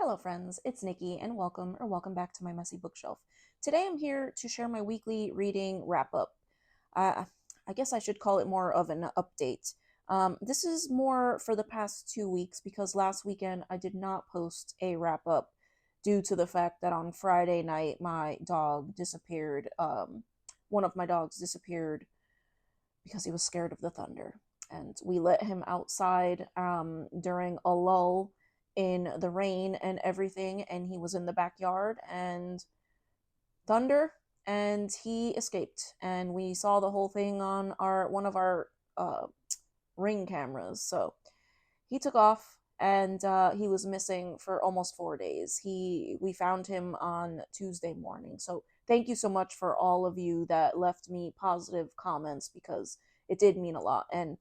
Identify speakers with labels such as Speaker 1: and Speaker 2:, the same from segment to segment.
Speaker 1: Hello friends, it's Nikki and welcome back to my messy bookshelf. Today I'm here to share my weekly reading wrap up. Uh, I guess I should call it more of an update. This is more for the past 2 weeks because last weekend I did not post a wrap up due to the fact that on Friday night my dog disappeared. One of my dogs disappeared because he was scared of the thunder. And we let him outside during a lull in the rain and everything, and he was in the backyard and thunder, and he escaped. And we saw the whole thing on our one of our ring cameras. So he took off, and he was missing for almost 4 days. We found him on Tuesday morning. So thank you so much for all of you that left me positive comments because it did mean a lot. And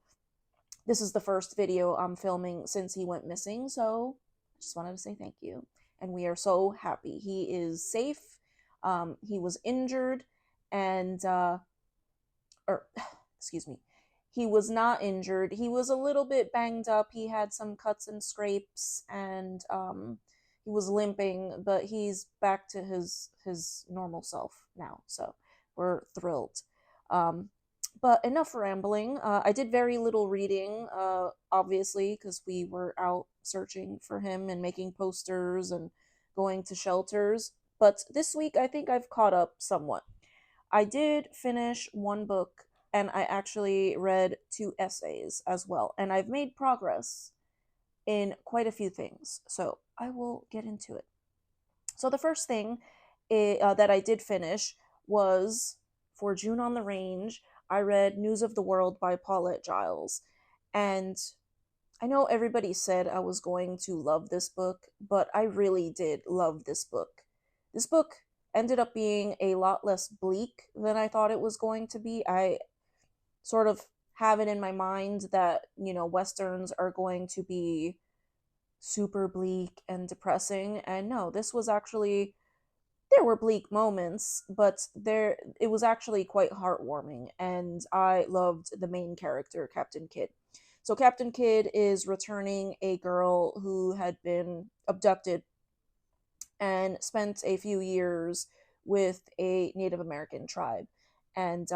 Speaker 1: this is the first video I'm filming since he went missing, so I just wanted to say thank you. And we are so happy. He is safe. He was injured, and or excuse me, he was not injured. He was a little bit banged up. He had some cuts and scrapes, and he was limping, but he's back to his normal self now. So we're thrilled. But enough rambling. I did very little reading, obviously, because we were out searching for him and making posters and going to shelters. But this week, I think I've caught up somewhat. I did finish one book, and I actually read 2 essays as well. And I've made progress in quite a few things. So I will get into it. So the first thing that I did finish was for June on the Range. I read News of the World by Paulette Giles. And I know everybody said I was going to love this book, but I really did love this book. This book ended up being a lot less bleak than I thought it was going to be. I sort of have it in my mind that, Westerns are going to be super bleak and depressing. And no, this was actually, there were bleak moments, but it was actually quite heartwarming, and I loved the main character, Captain Kidd. So Captain Kidd is returning a girl who had been abducted and spent a few years with a Native American tribe, and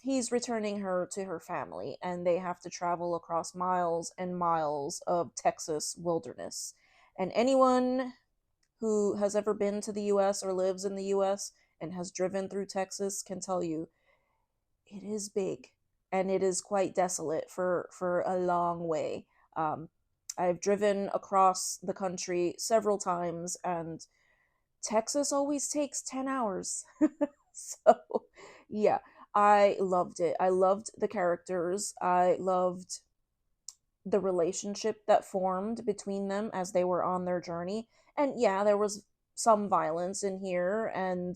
Speaker 1: he's returning her to her family, and they have to travel across miles and miles of Texas wilderness. And anyone who has ever been to the US or lives in the US and has driven through Texas can tell you it is big, and it is quite desolate for a long way. I've driven across the country several times, and Texas always takes 10 hours. So, yeah, I loved it. I loved the characters. I loved the relationship that formed between them as they were on their journey. And yeah, there was some violence in here and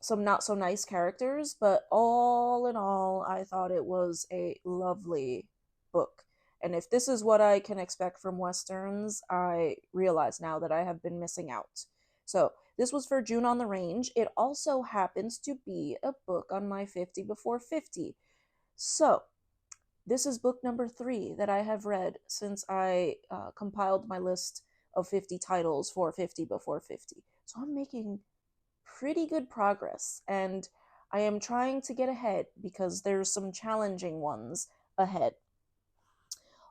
Speaker 1: some not so nice characters, but all in all, I thought it was a lovely book. And if this is what I can expect from Westerns, I realize now that I have been missing out. So, this was for June on the Range. It also happens to be a book on my 50 before 50. So, this is book number 3 that I have read since I compiled my list of 50 titles for 50 before 50. So I'm making pretty good progress, and I am trying to get ahead because there's some challenging ones ahead.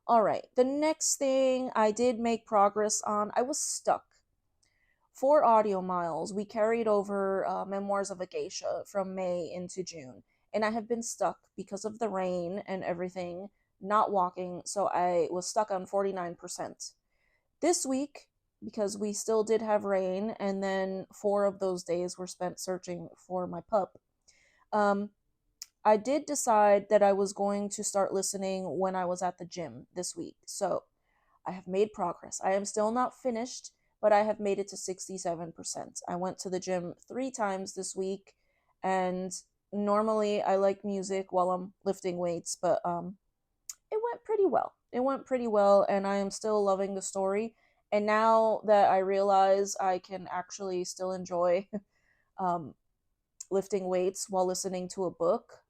Speaker 1: All right, the next thing I did make progress on, I was stuck. For Audiomiles, we carried over Memoirs of a Geisha from May into June, and I have been stuck because of the rain and everything, not walking, so I was stuck on 49%. This week, because we still did have rain, and then 4 of those days were spent searching for my pup, I did decide that I was going to start listening when I was at the gym this week. So I have made progress. I am still not finished, but I have made it to 67%. I went to the gym 3 times this week, and normally I like music while I'm lifting weights, but it went pretty well. It went pretty well, and I am still loving the story. And now that I realize I can actually still enjoy lifting weights while listening to a book,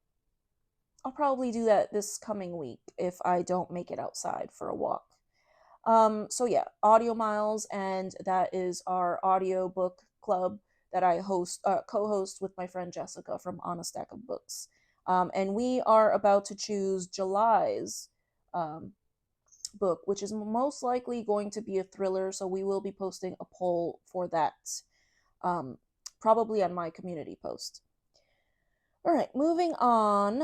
Speaker 1: I'll probably do that this coming week if I don't make it outside for a walk. So yeah, Audiomiles, and that is our audiobook club that I co-host with my friend Jessica from On a Stack of Books. And we are about to choose July's um, book, which is most likely going to be a thriller. So we will be posting a poll for that, um, probably on my community post. All right, moving on.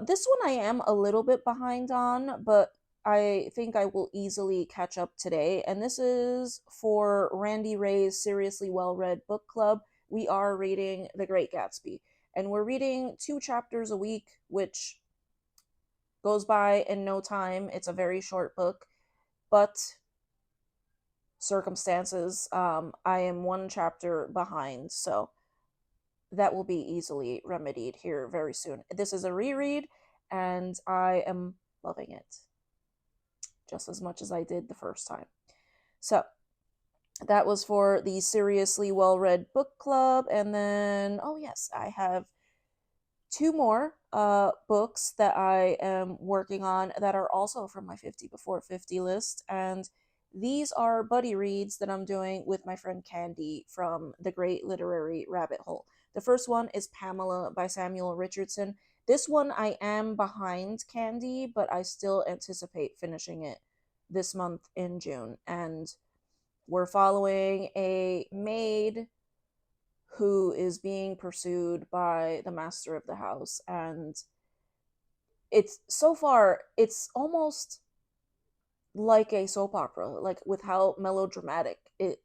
Speaker 1: This one I am a little bit behind on, but I think I will easily catch up today. And this is for Randy Ray's Seriously Well Read Book Club. We are reading The Great Gatsby, and we're reading 2 chapters a week, which goes by in no time. It's a very short book, but circumstances, I am 1 chapter behind, so that will be easily remedied here very soon. This is a reread, and I am loving it just as much as I did the first time. So that was for the Seriously Well Read Book Club. And then, oh yes, I have 2 more books that I am working on that are also from my 50 Before 50 list. And these are buddy reads that I'm doing with my friend Candy from The Great Literary Rabbit Hole. The first one is Pamela by Samuel Richardson. This one I am behind Candy, but I still anticipate finishing it this month in June. And we're following a maid who is being pursued by the master of the house, and it's so far it's almost like a soap opera, like with how melodramatic it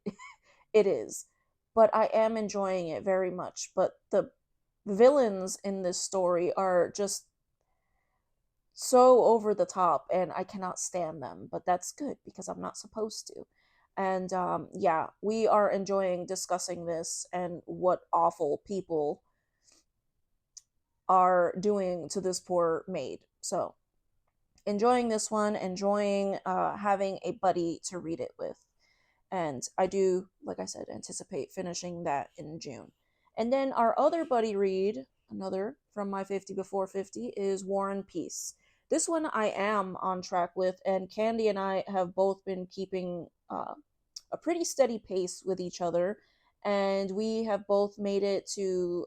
Speaker 1: it is. But I am enjoying it very much. But the villains in this story are just so over the top, and I cannot stand them, but that's good because I'm not supposed to. And yeah, we are enjoying discussing this and what awful people are doing to this poor maid. So, enjoying this one, enjoying having a buddy to read it with. And I do, like I said, anticipate finishing that in June. And then our other buddy read, another from my 50 Before 50, is War and Peace. This one I am on track with, and Candy and I have both been keeping a pretty steady pace with each other. And we have both made it to,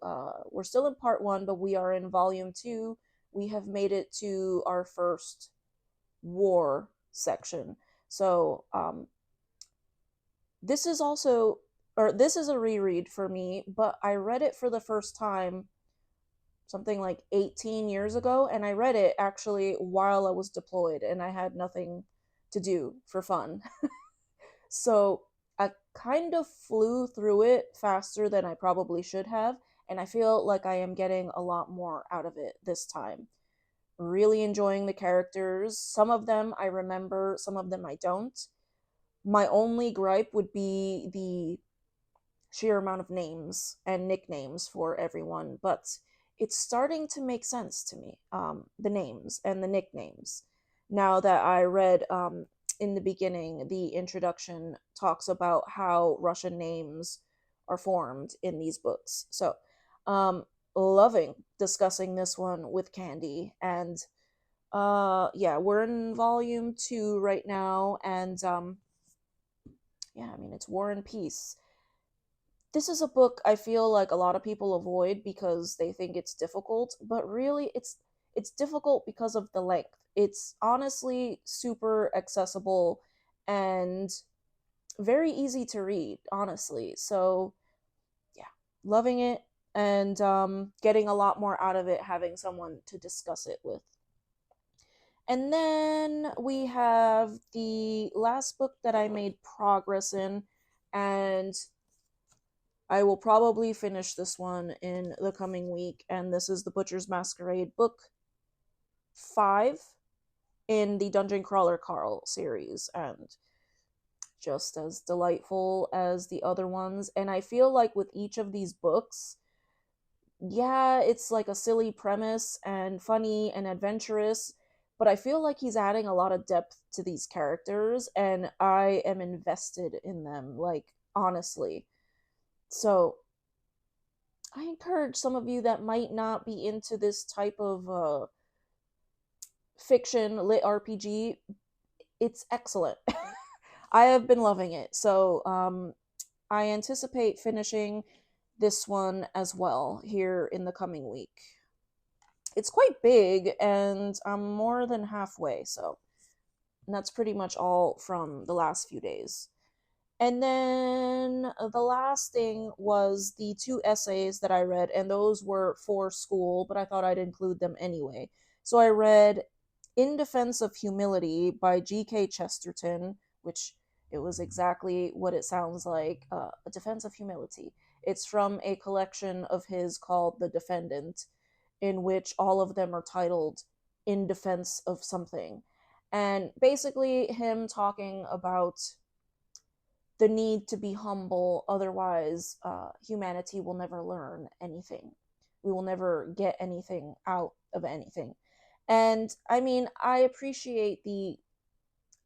Speaker 1: we're still in part 1, but we are in volume 2. We have made it to our first war section. So, this is also, or this is a reread for me, but I read it for the first time something like 18 years ago, and I read it actually while I was deployed and I had nothing to do for fun. So I kind of flew through it faster than I probably should have, and I feel like I am getting a lot more out of it this time. Really enjoying the characters. Some of them I remember, some of them I don't. My only gripe would be the sheer amount of names and nicknames for everyone, but it's starting to make sense to me. The names and the nicknames. Now that I read in the beginning, the introduction talks about how Russian names are formed in these books. So, loving discussing this one with Candy. And yeah, we're in volume 2 right now, and yeah, I mean, it's War and Peace. This is a book I feel like a lot of people avoid because they think it's difficult, but really it's difficult because of the length. It's honestly super accessible and very easy to read, honestly. So, yeah, loving it, and getting a lot more out of it having someone to discuss it with. And then we have the last book that I made progress in, and I will probably finish this one in the coming week. And this is The Butcher's Masquerade, book 5 in the Dungeon Crawler Carl series, and just as delightful as the other ones. And I feel like with each of these books, yeah, it's like a silly premise and funny and adventurous, but I feel like he's adding a lot of depth to these characters, and I am invested in them, like, honestly. So, I encourage some of you that might not be into this type of fiction lit RPG. it's excellent. I have been loving it. So I anticipate finishing this one as well here in the coming week. It's quite big, and I'm more than halfway, so and that's pretty much all from the last few days. And then the last thing was the two essays that I read, and those were for school, but I thought I'd include them anyway. So I read In Defense of Humility by G.K. Chesterton, which it was exactly what it sounds like, a defense of humility. It's from a collection of his called The Defendant, in which all of them are titled In Defense of Something. And basically, him talking about the need to be humble, otherwise, humanity will never learn anything. We will never get anything out of anything. And I mean, I appreciate the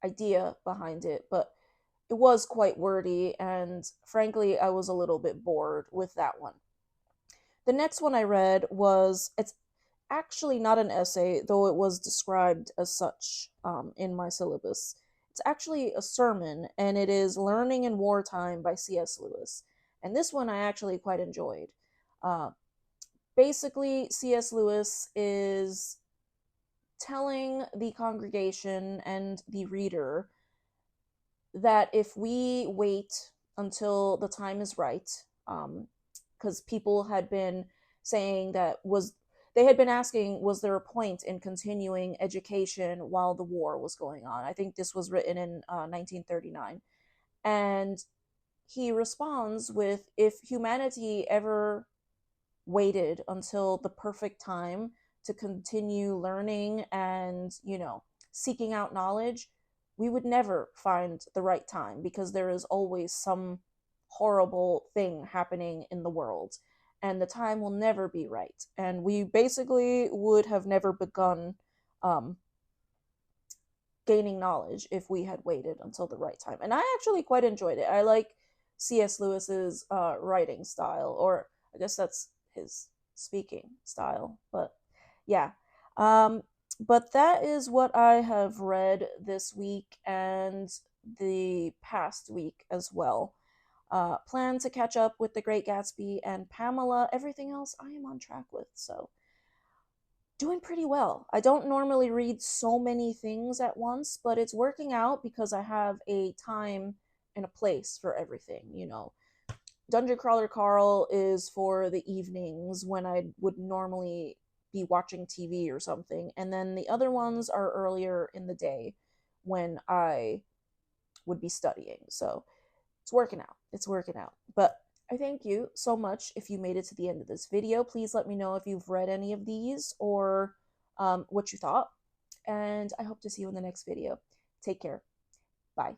Speaker 1: idea behind it, but it was quite wordy, and frankly, I was a little bit bored with that one. The next one I read was, it's actually not an essay, though it was described as such in my syllabus. It's actually a sermon, and it is Learning in Wartime by C.S. Lewis. And this one I actually quite enjoyed. Uh, Basically, C.S. Lewis is telling the congregation and the reader that if we wait until the time is right, because people had been saying that was they had been asking, was there a point in continuing education while the war was going on? I think this was written in 1939. And he responds with, if humanity ever waited until the perfect time to continue learning and, seeking out knowledge, we would never find the right time, because there is always some horrible thing happening in the world, and the time will never be right. And we basically would have never begun um, gaining knowledge if we had waited until the right time. And I actually quite enjoyed it. I like C.S. Lewis's writing style, or I guess that's his speaking style. But yeah. But that is what I have read this week and the past week as well. Plan to catch up with The Great Gatsby and Pamela. Everything else I am on track with. So doing pretty well. I don't normally read so many things at once, but it's working out because I have a time and a place for everything. Dungeon Crawler Carl is for the evenings when I would normally be watching TV or something, and then the other ones are earlier in the day when I would be studying. So it's working out. It's working out. But I thank you so much if you made it to the end of this video. Please let me know if you've read any of these or what you thought. And I hope to see you in the next video. Take care. Bye.